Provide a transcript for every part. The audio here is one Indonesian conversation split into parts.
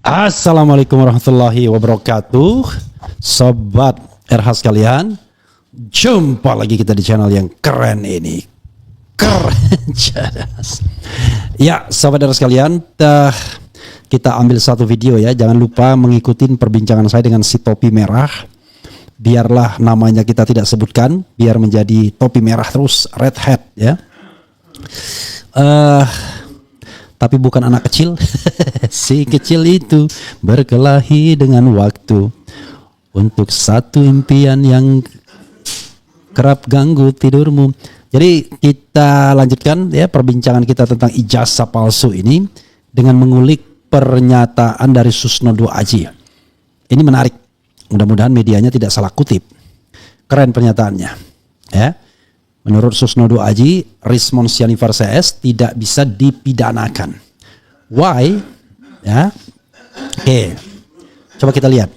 Assalamualaikum warahmatullahi wabarakatuh. Sobat RH sekalian, jumpa lagi kita di channel yang keren ini. Keren cerdas. Ya, sobat RH sekalian, kita ambil satu video ya. Jangan lupa mengikuti perbincangan saya dengan si topi merah. Biarlah namanya kita tidak sebutkan, biar menjadi topi merah terus, red hat ya. Tapi bukan anak kecil. Si kecil itu berkelahi dengan waktu untuk satu impian yang kerap ganggu tidurmu. Jadi kita lanjutkan ya perbincangan kita tentang ijazah palsu ini dengan mengulik pernyataan dari Susnodo Aji. Ini menarik. Mudah-mudahan medianya tidak salah kutip. Keren pernyataannya. Ya. Menurut Susnodo Aji, Rismond Sianipar CS tidak bisa dipidanakan. Why? Ya. Oke. Coba kita lihat.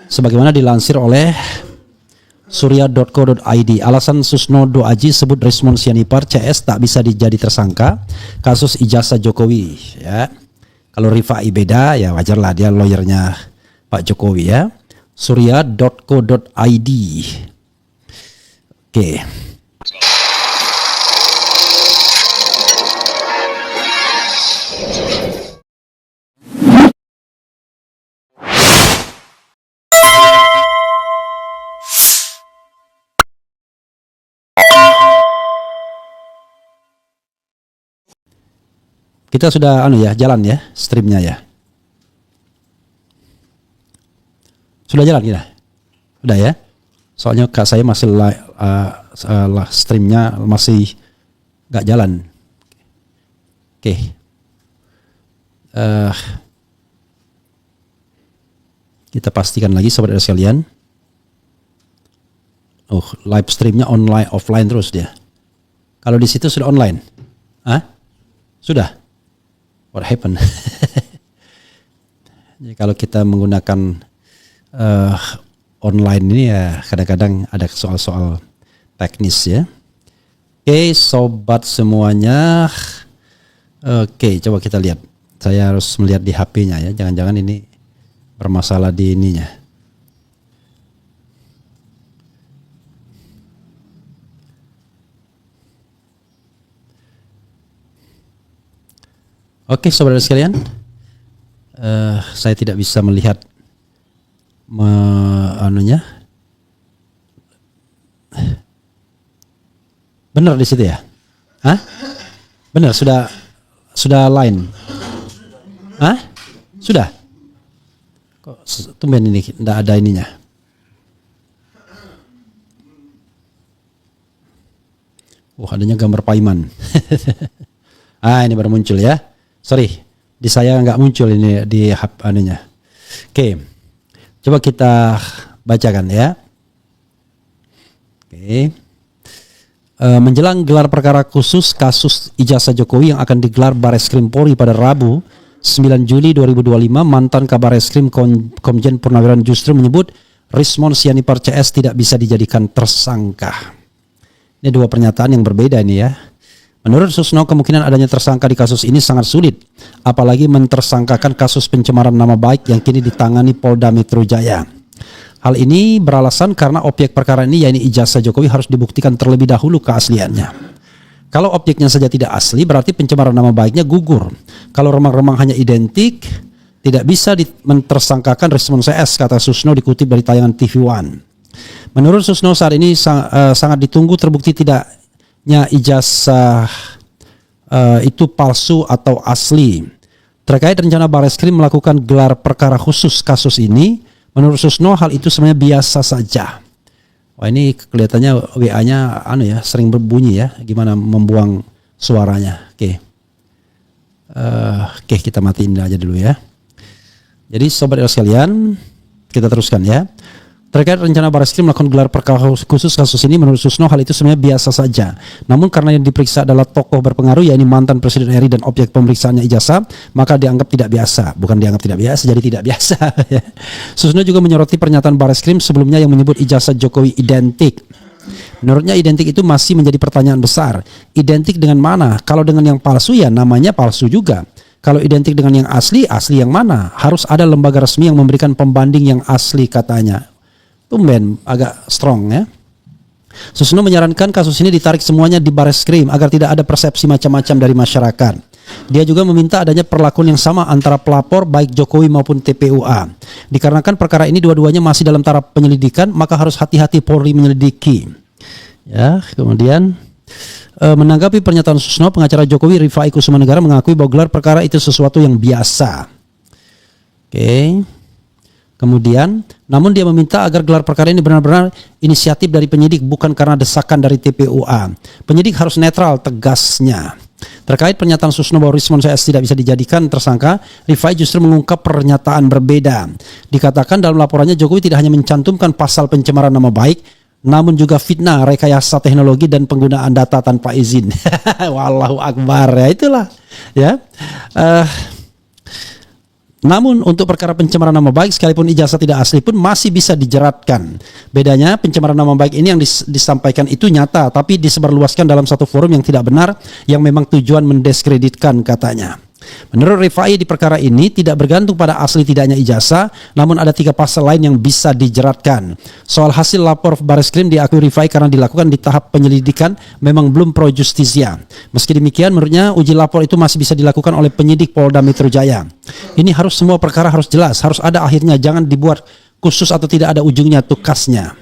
Sebagaimana dilansir oleh surya.co.id, alasan Susnodo Aji sebut Rismond Sianipar CS tak bisa dijadi tersangka kasus ijazah Jokowi. Ya. Kalau Rifai beda, ya wajarlah dia lawyernya Pak Jokowi ya. surya.co.id. Oke. Kita sudah jalan ya streamnya ya. Sudah jalan kita? Udah ya? Soalnya kak saya masih streamnya masih nggak jalan. Oke. Kita pastikan lagi sobat sekalian. Oh, live streamnya online offline terus dia. Kalau di situ sudah online? Hah? Sudah? What happened? Jadi kalau kita menggunakan online ini ya kadang-kadang ada soal-soal teknis ya. Oke, sobat semuanya. Oke, coba kita lihat. Saya harus melihat di HP-nya ya. Jangan-jangan ini bermasalah di ininya. Oke, saudara sekalian, saya tidak bisa melihat benar di situ ya? Hah? Benar sudah line? Hah? Sudah? Kok tumben ini tidak ada ininya? Adanya gambar Paiman. Ini baru muncul ya. Sorry, di saya nggak muncul ini di anunya. Oke, coba kita bacakan ya. Oke. Menjelang gelar perkara khusus kasus ijazah Jokowi yang akan digelar Bareskrim Polri pada Rabu 9 Juli 2025, mantan Kabareskrim Komjen Purnawirawan justru menyebut Rismond Sianipar CS tidak bisa dijadikan tersangka. Ini dua pernyataan yang berbeda ini ya. Menurut Susno, kemungkinan adanya tersangka di kasus ini sangat sulit, apalagi mentersangkakan kasus pencemaran nama baik yang kini ditangani Polda Metro Jaya. Hal ini beralasan karena objek perkara ini, yaitu ijazah Jokowi, harus dibuktikan terlebih dahulu keasliannya. Kalau objeknya saja tidak asli, berarti pencemaran nama baiknya gugur. Kalau remang-remang hanya identik, tidak bisa mentersangkakan Rismond CS, kata Susno dikutip dari tayangan TV One. Menurut Susno, saat ini sangat ditunggu terbukti tidaknya ijazah itu palsu atau asli. Terkait rencana Bareskrim melakukan gelar perkara khusus kasus ini, menurut Susno hal itu sebenarnya biasa saja. Wah, ini kelihatannya WA-nya sering berbunyi ya, gimana membuang suaranya. Oke, kita matiin aja dulu ya. Jadi sobat sekalian, kita teruskan ya. Terkait rencana Bareskrim melakukan gelar perkara khusus kasus ini, menurut Susno hal itu sebenarnya biasa saja. Namun karena yang diperiksa adalah tokoh berpengaruh, yaitu mantan Presiden RI dan objek pemeriksaannya ijazah, maka dianggap tidak biasa. Bukan dianggap tidak biasa, jadi tidak biasa. Susno juga menyoroti pernyataan Bareskrim sebelumnya yang menyebut ijazah Jokowi identik Menurutnya identik itu masih menjadi pertanyaan besar. Identik dengan mana? Kalau dengan yang palsu ya namanya palsu juga. Kalau identik dengan yang asli, asli yang mana? Harus ada lembaga resmi yang memberikan pembanding yang asli katanya. Tumben agak strong ya. Susno menyarankan kasus ini ditarik semuanya di Bareskrim agar tidak ada persepsi macam-macam dari masyarakat. Dia juga meminta adanya perlakuan yang sama antara pelapor baik Jokowi maupun TPUA. Dikarenakan perkara ini dua-duanya masih dalam taraf penyelidikan, maka harus hati-hati Polri menyelidiki. Ya, kemudian menanggapi pernyataan Susno, pengacara Jokowi Rifai Kusumanegara mengakui bahwa gelar perkara itu sesuatu yang biasa. Oke. Kemudian, namun dia meminta agar gelar perkara ini benar-benar inisiatif dari penyidik bukan karena desakan dari TPUA. Penyidik harus netral, tegasnya. Terkait pernyataan Susno bahwa Rismon CS tidak bisa dijadikan tersangka, Rifai justru mengungkap pernyataan berbeda. Dikatakan dalam laporannya Jokowi tidak hanya mencantumkan pasal pencemaran nama baik, namun juga fitnah, rekayasa teknologi dan penggunaan data tanpa izin. Wallahu akbar, ya itulah. Ya. Namun untuk perkara pencemaran nama baik sekalipun ijazah tidak asli pun masih bisa dijeratkan. Bedanya pencemaran nama baik ini yang disampaikan itu nyata tapi disebarluaskan dalam satu forum yang tidak benar yang memang tujuan mendiskreditkan katanya. Menurut Rifai di perkara ini tidak bergantung pada asli tidaknya ijazah, namun ada 3 pasal lain yang bisa dijeratkan. Soal hasil lapor Bareskrim diakui Rifai karena dilakukan di tahap penyelidikan memang belum pro justisia. Meski demikian menurutnya uji lapor itu masih bisa dilakukan oleh penyidik Polda Metro Jaya. Ini harus semua perkara harus jelas, harus ada akhirnya, jangan dibuat khusus atau tidak ada ujungnya tukasnya.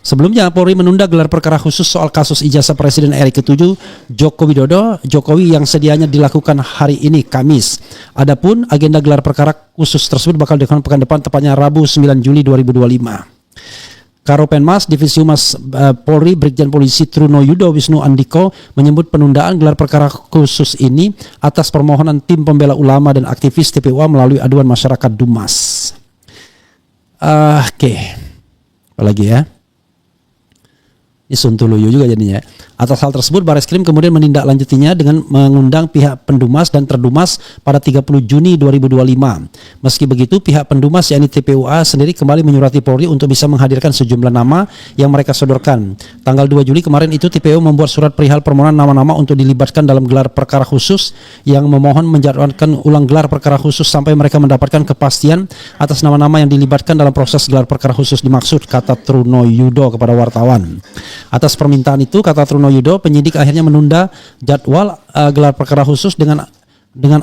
Sebelumnya Polri menunda gelar perkara khusus soal kasus ijazah Presiden RI ke-7 Joko Widodo Jokowi yang sedianya dilakukan hari ini Kamis. Adapun agenda gelar perkara khusus tersebut bakal dilakukan pekan depan tepatnya Rabu 9 Juli 2025. Karopenmas Divisi Humas Polri Brigjen Polisi Truno Yudo Wisnu Andiko menyebut penundaan gelar perkara khusus ini atas permohonan tim pembela ulama dan aktivis TPUA melalui aduan masyarakat Dumas. Oke. Apalagi ya? Ini Suntuluyo juga jadinya. Atas hal tersebut Bareskrim kemudian menindaklanjutinya dengan mengundang pihak Pendumas dan Terdumas pada 30 Juni 2025. Meski begitu pihak Pendumas yakni TPUA sendiri kembali menyurati Polri untuk bisa menghadirkan sejumlah nama yang mereka sodorkan. Tanggal 2 Juli kemarin itu TPU membuat surat perihal permohonan nama-nama untuk dilibatkan dalam gelar perkara khusus yang memohon menjadwalkan ulang gelar perkara khusus sampai mereka mendapatkan kepastian atas nama-nama yang dilibatkan dalam proses gelar perkara khusus dimaksud, kata Truno Yudo kepada wartawan. Atas permintaan itu, kata Truno Yudo, penyidik akhirnya menunda jadwal gelar perkara khusus dengan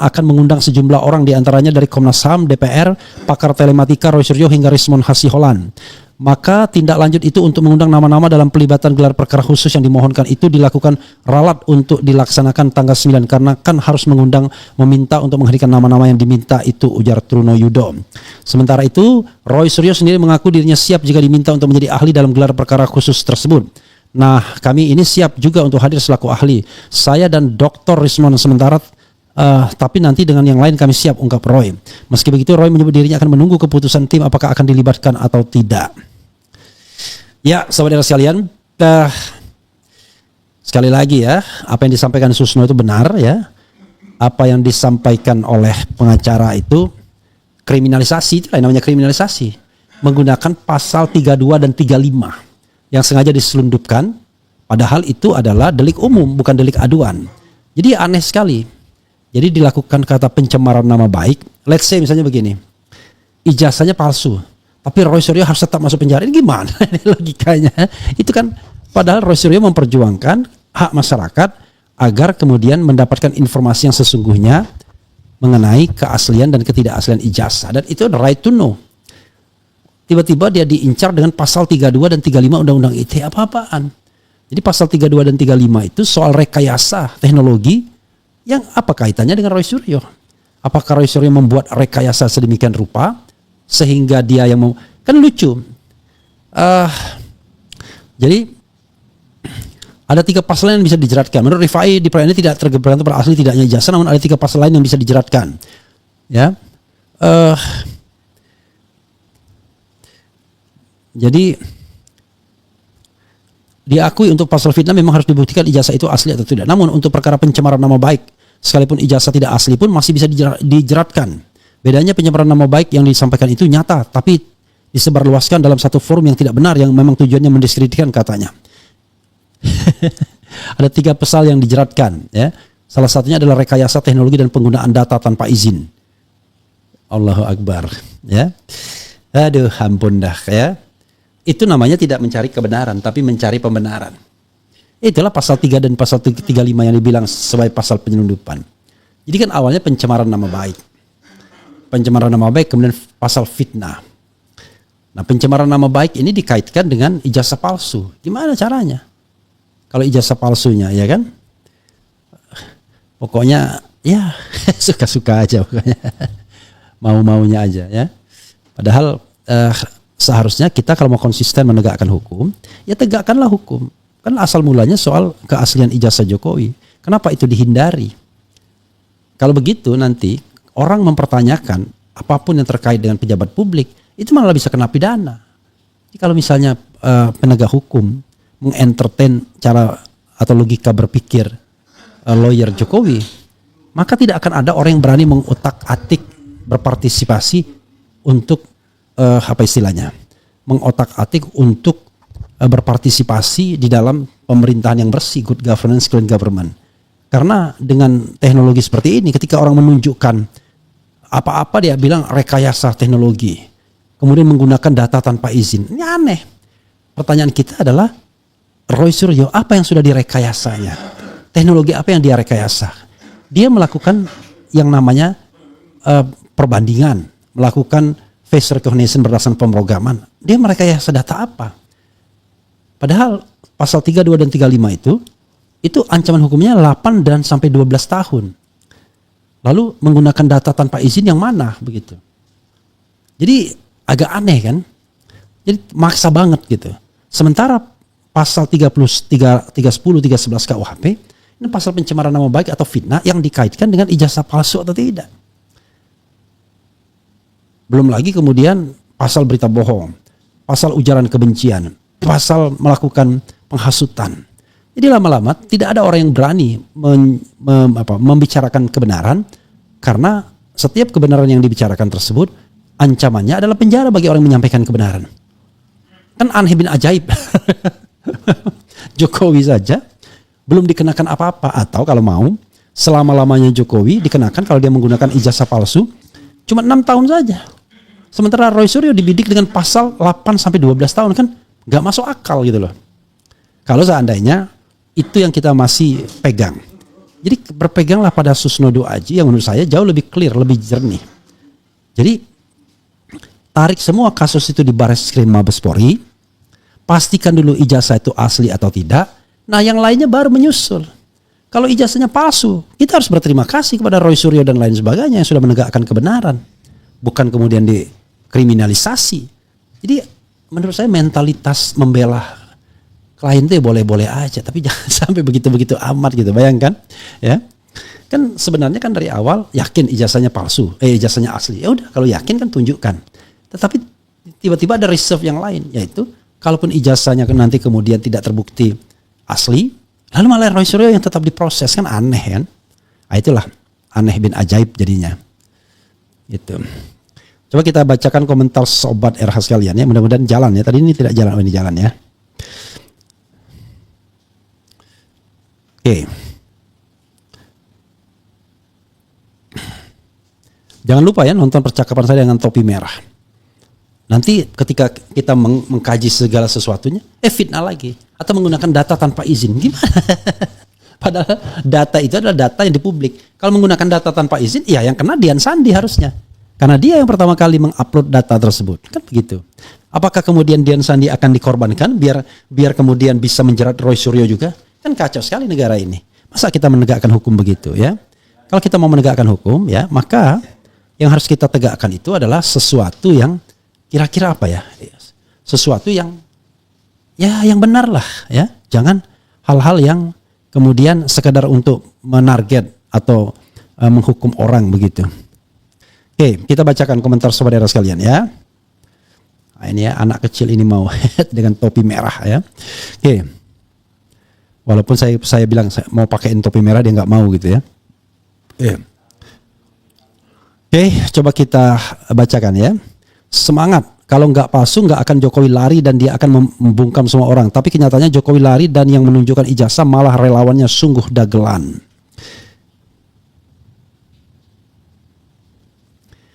akan mengundang sejumlah orang diantaranya dari Komnas HAM, DPR, pakar telematika Roy Suryo hingga Rismon Hasiholan. Maka tindak lanjut itu untuk mengundang nama-nama dalam pelibatan gelar perkara khusus yang dimohonkan itu dilakukan ralat untuk dilaksanakan tanggal 9 karena kan harus meminta untuk menghadirkan nama-nama yang diminta itu, ujar Truno Yudo. Sementara itu Roy Suryo sendiri mengaku dirinya siap jika diminta untuk menjadi ahli dalam gelar perkara khusus tersebut. Nah, kami ini siap juga untuk hadir selaku ahli. Saya dan Dr. Rismon sementara tapi nanti dengan yang lain kami siap, ungkap Roy. Meski begitu Roy menyebut dirinya akan menunggu keputusan tim apakah akan dilibatkan atau tidak. Ya, saudara sekalian, sekali lagi ya, apa yang disampaikan Susno itu benar ya. Apa yang disampaikan oleh pengacara itu kriminalisasi, itulah yang namanya kriminalisasi. Menggunakan pasal 32 dan 35 yang sengaja diselundupkan, padahal itu adalah delik umum, bukan delik aduan. Jadi aneh sekali. Jadi dilakukan kata pencemaran nama baik. Let's say misalnya begini, ijazahnya palsu, tapi Roy Suryo harus tetap masuk penjara. Ini gimana logikanya? Itu kan padahal Roy Suryo memperjuangkan hak masyarakat agar kemudian mendapatkan informasi yang sesungguhnya mengenai keaslian dan ketidakaslian ijazah. Dan itu right to know. Tiba-tiba dia diincar dengan pasal 32 dan 35 Undang-Undang ITE, apa-apaan. Jadi pasal 32 dan 35 itu soal rekayasa teknologi yang apa kaitannya dengan Roy Suryo? Apakah Roy Suryo membuat rekayasa sedemikian rupa sehingga dia yang mau, kan lucu. Jadi ada 3 pasal yang bisa dijeratkan. Menurut Rifai di perkara ini tidak tergantung pada asli tidaknya ijazah, namun ada 3 pasal lain yang bisa dijeratkan. Ya, jadi diakui untuk pasal fitnah memang harus dibuktikan ijazah itu asli atau tidak. Namun untuk perkara pencemaran nama baik, sekalipun ijazah tidak asli pun masih bisa dijeratkan. Bedanya pencemaran nama baik yang disampaikan itu nyata, tapi disebarluaskan dalam satu forum yang tidak benar yang memang tujuannya mendiskreditkan katanya. Ada 3 pasal yang dijeratkan, ya. Salah satunya adalah rekayasa teknologi dan penggunaan data tanpa izin. Allahu Akbar, ya. Aduh, ampun dah, ya. Itu namanya tidak mencari kebenaran, tapi mencari pembenaran. Itulah pasal 3 dan pasal 35 yang dibilang sebagai pasal penyelundupan. Jadi kan awalnya pencemaran nama baik. Pencemaran nama baik, kemudian pasal fitnah. Nah, pencemaran nama baik ini dikaitkan dengan ijazah palsu. Gimana caranya? Kalau ijazah palsunya, ya kan? Pokoknya ya suka-suka aja pokoknya. Mau-maunya aja, ya. Padahal seharusnya kita kalau mau konsisten menegakkan hukum, ya tegakkanlah hukum. Kan asal mulanya soal keaslian ijazah Jokowi. Kenapa itu dihindari? Kalau begitu nanti orang mempertanyakan apapun yang terkait dengan pejabat publik, itu malah bisa kena pidana. Jadi kalau misalnya penegak hukum mengentertain cara atau logika berpikir lawyer Jokowi, maka tidak akan ada orang yang berani mengotak-atik berpartisipasi untuk apa istilahnya? Mengotak-atik untuk berpartisipasi di dalam pemerintahan yang bersih, good governance, clean government. Karena dengan teknologi seperti ini, ketika orang menunjukkan apa-apa dia bilang rekayasa teknologi, kemudian menggunakan data tanpa izin, ini aneh. Pertanyaan kita adalah, Roy Suryo apa yang sudah direkayasanya? Teknologi apa yang dia rekayasa? Dia melakukan yang namanya perbandingan, melakukan face recognition berdasarkan pemrograman. Dia merekayasa data apa? Padahal pasal 32 dan 35 itu ancaman hukumnya 8 dan sampai 12 tahun. Lalu menggunakan data tanpa izin yang mana begitu? Jadi agak aneh kan? Jadi maksa banget gitu. Sementara pasal 310, 311 KUHP ini pasal pencemaran nama baik atau fitnah yang dikaitkan dengan ijazah palsu atau tidak. Belum lagi kemudian pasal berita bohong, pasal ujaran kebencian, pasal melakukan penghasutan. Jadi lama-lama tidak ada orang yang berani membicarakan kebenaran, karena setiap kebenaran yang dibicarakan tersebut ancamannya adalah penjara bagi orang yang menyampaikan kebenaran. Kan aneh bin ajaib. Jokowi saja belum dikenakan apa-apa, atau kalau mau selama-lamanya Jokowi dikenakan kalau dia menggunakan ijazah palsu cuma 6 tahun saja. Sementara Roy Suryo dibidik dengan pasal 8 sampai 12 tahun, kan nggak masuk akal gitu loh. Kalau seandainya itu yang kita masih pegang. Jadi berpeganglah pada Susnodo Aji yang menurut saya jauh lebih clear, lebih jernih. Jadi tarik semua kasus itu di Bareskrim Mabes Polri, pastikan dulu ijazah itu asli atau tidak. Nah yang lainnya baru menyusul. Kalau ijazahnya palsu, kita harus berterima kasih kepada Roy Suryo dan lain sebagainya yang sudah menegakkan kebenaran. Bukan kemudian dikriminalisasi. Jadi menurut saya mentalitas membela klien itu ya boleh-boleh aja, tapi jangan sampai begitu-begitu amat gitu. Bayangkan, ya. Kan sebenarnya kan dari awal yakin ijazahnya palsu, ijazahnya asli. Ya udah, kalau yakin kan tunjukkan. Tetapi tiba-tiba ada reserve yang lain, yaitu kalaupun ijazahnya nanti kemudian tidak terbukti asli, lalu malah Roy Suryo yang tetap diproses, kan aneh kan? Nah, itulah aneh bin ajaib jadinya. Gitu. Coba kita bacakan komentar sobat RH sekalian ya, mudah-mudahan jalan ya. Tadi ini tidak jalan, ini jalan ya. Oke. Jangan lupa ya nonton percakapan saya dengan topi merah. Nanti ketika kita mengkaji segala sesuatunya, fitnah lagi. Atau menggunakan data tanpa izin. Gimana? Padahal data itu adalah data yang dipublik. Kalau menggunakan data tanpa izin, ya yang kena Dian Sandi harusnya. Karena dia yang pertama kali mengupload data tersebut. Kan begitu. Apakah kemudian Dian Sandi akan dikorbankan biar kemudian bisa menjerat Roy Suryo juga? Kan kacau sekali negara ini. Masa kita menegakkan hukum begitu ya? Kalau kita mau menegakkan hukum ya, maka yang harus kita tegakkan itu adalah sesuatu yang kira-kira apa ya? Sesuatu yang benar lah ya. Jangan hal-hal yang kemudian sekadar untuk menarget atau menghukum orang begitu. Oke, kita bacakan komentar saudara sekalian ya. Nah, ini ya anak kecil ini mau dengan topi merah ya. Oke. Walaupun saya bilang saya mau pakein topi merah, dia nggak mau gitu ya. Oke, coba kita bacakan ya. Semangat kalau nggak palsu nggak akan Jokowi lari dan dia akan membungkam semua orang. Tapi kenyataannya Jokowi lari dan yang menunjukkan ijazah malah relawannya sungguh dagelan.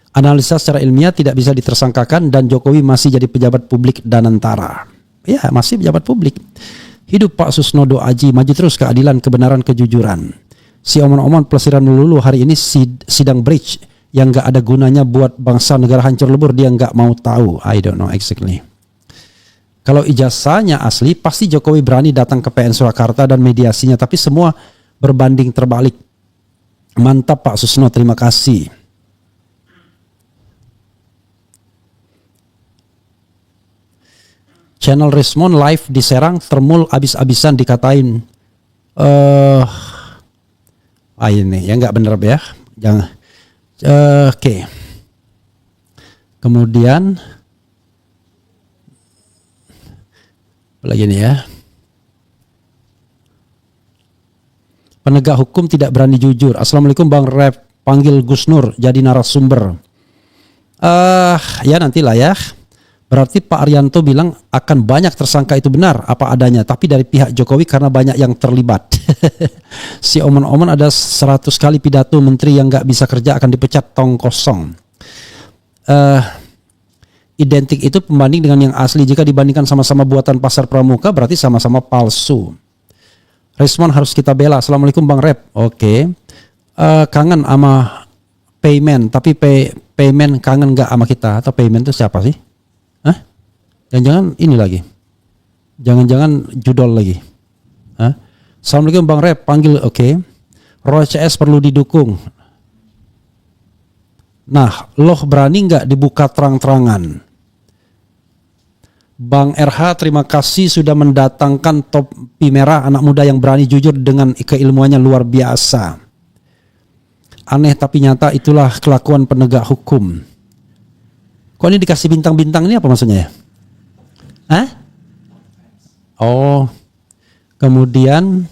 Analisa secara ilmiah tidak bisa ditersangkakan dan Jokowi masih jadi pejabat publik danantara. Ya, masih pejabat publik. Hidup Pak Susnodo Aji, maju terus keadilan, kebenaran, kejujuran. Si omon-omon pelesiran melulu hari ini sidang bridge yang gak ada gunanya buat bangsa negara hancur lebur, dia gak mau tahu. I don't know exactly. Kalau ijazahnya asli, pasti Jokowi berani datang ke PN Surakarta dan mediasinya, tapi semua berbanding terbalik. Mantap Pak Susno, terima kasih. Channel Rismon live di Serang termul abis-abisan dikatain ini ya nggak bener ya, jangan. Oke. Kemudian apa lagi nih ya, penegak hukum tidak berani jujur. Assalamualaikum Bang Rep, panggil Gus Nur jadi narasumber. Ya nantilah ya. Berarti Pak Arianto bilang akan banyak tersangka, itu benar apa adanya, tapi dari pihak Jokowi karena banyak yang terlibat. Si omon-omon ada 100 kali pidato menteri yang nggak bisa kerja akan dipecat, tong kosong. Identik itu pembanding dengan yang asli. Jika dibandingkan sama-sama buatan pasar pramuka berarti sama-sama palsu. Respon harus kita bela. Assalamualaikum Bang Rep. Oke. Kangen sama payment, tapi payment kangen nggak sama kita? Atau payment itu siapa sih? Jangan-jangan ini lagi, jangan-jangan judol lagi. Assalamualaikum Bang Rep, panggil oke. Roy CS perlu didukung. Nah, loh berani nggak dibuka terang-terangan? Bang RH terima kasih sudah mendatangkan topi merah, anak muda yang berani jujur dengan keilmuannya luar biasa. Aneh tapi nyata, itulah kelakuan penegak hukum. Kok ini dikasih bintang-bintang, ini apa maksudnya ya? Oh, kemudian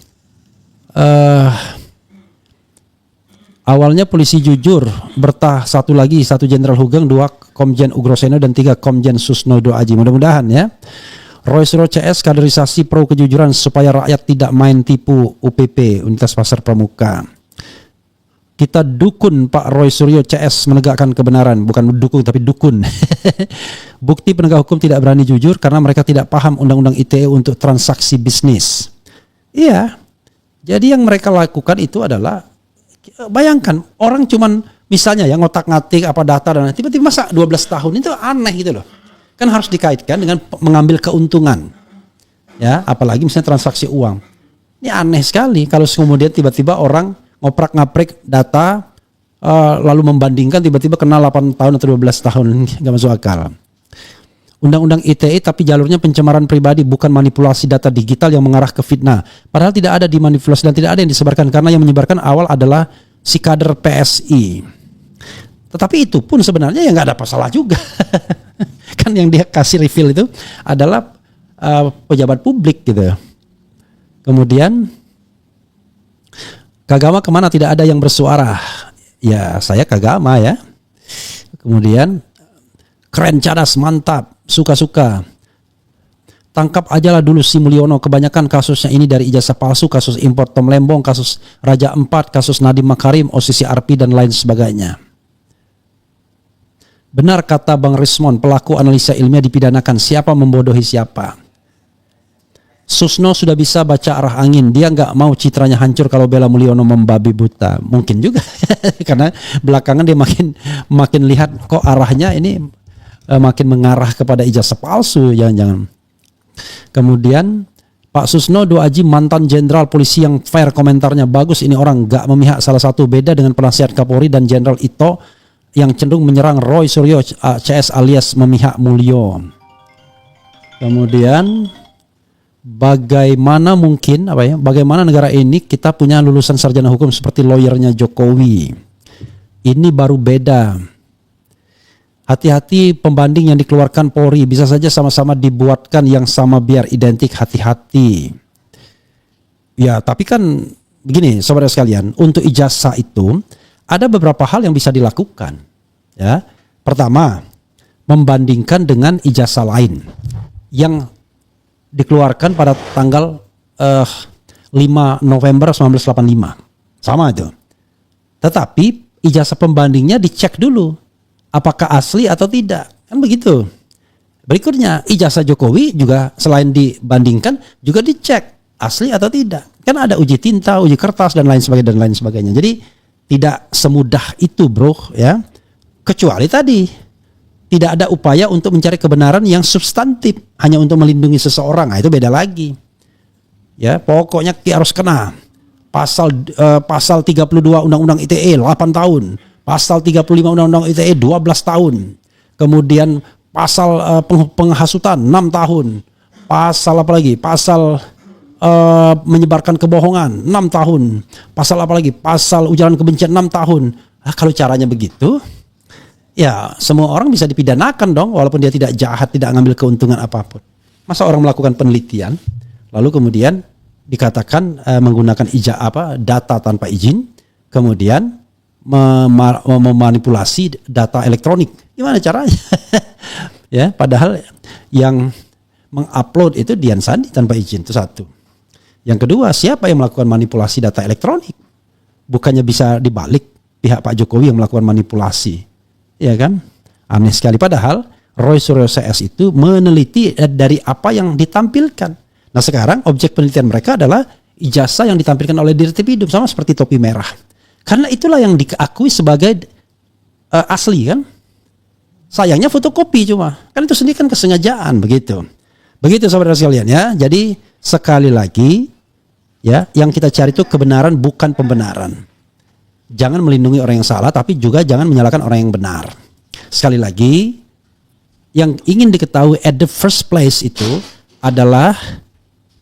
awalnya polisi jujur, bertah satu lagi, 1 Jenderal Hugeng, 2 Komjen Ugroseno dan 3 Komjen Susnodo Aji. Mudah-mudahan ya. Roy Suryo CS kaderisasi pro kejujuran supaya rakyat tidak main tipu UPP, Unitas Pasar Pramuka. Kita dukun Pak Roy Suryo CS menegakkan kebenaran, bukan dukung tapi dukun. Bukti penegak hukum tidak berani jujur karena mereka tidak paham undang-undang ITE untuk transaksi bisnis. Iya. Jadi yang mereka lakukan itu adalah, bayangkan orang cuman misalnya ya ngotak-ngatik apa data dan tiba-tiba masa 12 tahun, itu aneh gitu loh. Kan harus dikaitkan dengan mengambil keuntungan. Ya, apalagi misalnya transaksi uang. Ini aneh sekali kalau kemudian tiba-tiba orang ngoprak-ngaprik data lalu membandingkan tiba-tiba kena 8 tahun atau 12 tahun, nggak masuk akal. Undang-undang ITE tapi jalurnya pencemaran pribadi, bukan manipulasi data digital yang mengarah ke fitnah. Padahal tidak ada dimanipulasi dan tidak ada yang disebarkan, karena yang menyebarkan awal adalah si kader PSI. Tetapi itu pun sebenarnya ya nggak ada masalah juga. Kan yang dia kasih reveal itu adalah pejabat publik gitu. Kemudian Kagama kemana tidak ada yang bersuara? Ya saya Kagama ya. Kemudian keren, cadas, mantap, suka-suka. Tangkap aja lah dulu si Mulyono, kebanyakan kasusnya ini dari ijazah palsu, kasus impor Tom Lembong, kasus Raja Empat, kasus Nadiem Makarim, OCC Arpi dan lain sebagainya. Benar kata Bang Rismon, pelaku analisa ilmiah dipidanakan, siapa membodohi siapa. Susno sudah bisa baca arah angin, dia nggak mau citranya hancur kalau bela Mulyono membabi buta. Mungkin juga karena belakangan dia makin lihat kok arahnya ini makin mengarah kepada ijazah palsu, jangan-jangan. Kemudian Pak Susnodo Aji mantan jenderal polisi yang fair, komentarnya bagus, ini orang nggak memihak salah satu, beda dengan penasihat Kapolri dan Jenderal Ito yang cenderung menyerang Roy Suryo CS alias memihak Mulyo. Kemudian bagaimana mungkin bagaimana negara ini kita punya lulusan sarjana hukum seperti lawyernya Jokowi. Ini baru beda. Hati-hati pembanding yang dikeluarkan Polri, bisa saja sama-sama dibuatkan yang sama biar identik, hati-hati. Ya, tapi kan begini saudara sekalian, untuk ijazah itu ada beberapa hal yang bisa dilakukan. Ya, pertama, membandingkan dengan ijazah lain yang dikeluarkan pada tanggal 5 November 1985. Sama itu. Tetapi ijazah pembandingnya dicek dulu apakah asli atau tidak. Kan begitu. Berikutnya, ijazah Jokowi juga selain dibandingkan juga dicek asli atau tidak. Kan ada uji tinta, uji kertas dan lain sebagainya. Jadi tidak semudah itu, bro, ya. Kecuali tadi tidak ada upaya untuk mencari kebenaran yang substantif hanya untuk melindungi seseorang. Nah, itu beda lagi. Ya, pokoknya harus kena pasal 32 Undang-Undang ITE 8 tahun, pasal 35 Undang-Undang ITE 12 tahun. Kemudian pasal penghasutan 6 tahun. Pasal apa lagi? Pasal menyebarkan kebohongan 6 tahun. Pasal apa lagi? Pasal ujaran kebencian 6 tahun. Nah, kalau caranya begitu, ya semua orang bisa dipidanakan dong, walaupun dia tidak jahat, tidak ngambil keuntungan apapun. Masa orang melakukan penelitian lalu kemudian dikatakan menggunakan data tanpa izin, kemudian memanipulasi data elektronik. Gimana caranya? Ya, padahal yang mengupload itu Dian Sandi tanpa izin, itu satu. Yang kedua, siapa yang melakukan manipulasi data elektronik? Bukannya bisa dibalik pihak Pak Jokowi yang melakukan manipulasi, ya kan? Aneh sekali. Padahal Roy Suryo CS itu meneliti dari apa yang ditampilkan. Nah, sekarang objek penelitian mereka adalah ijazah yang ditampilkan oleh Dirtipidum, sama seperti topi merah. Karena itulah yang diakui sebagai asli, kan? Sayangnya fotokopi cuma. Kan itu sendiri kan kesengajaan, begitu. Begitu saudara sekalian, ya. Jadi sekali lagi, ya, yang kita cari itu kebenaran, bukan pembenaran. Jangan melindungi orang yang salah, tapi juga jangan menyalahkan orang yang benar. Sekali lagi, yang ingin diketahui at the first place itu adalah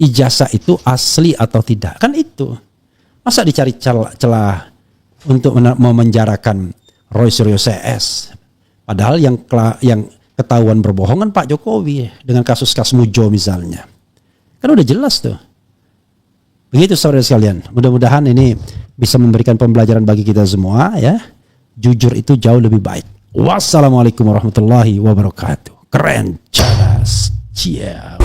ijazah itu asli atau tidak. Kan itu. Masa dicari celah untuk memenjarakan Roy Suryo CS? Padahal yang ketahuan berbohongan Pak Jokowi dengan kasus Mujo misalnya. Kan udah jelas tuh. Begitu saudara sekalian. Mudah-mudahan ini bisa memberikan pembelajaran bagi kita semua, ya. Jujur itu jauh lebih baik. Wassalamualaikum warahmatullahi wabarakatuh. Keren, cerdas. Ciao.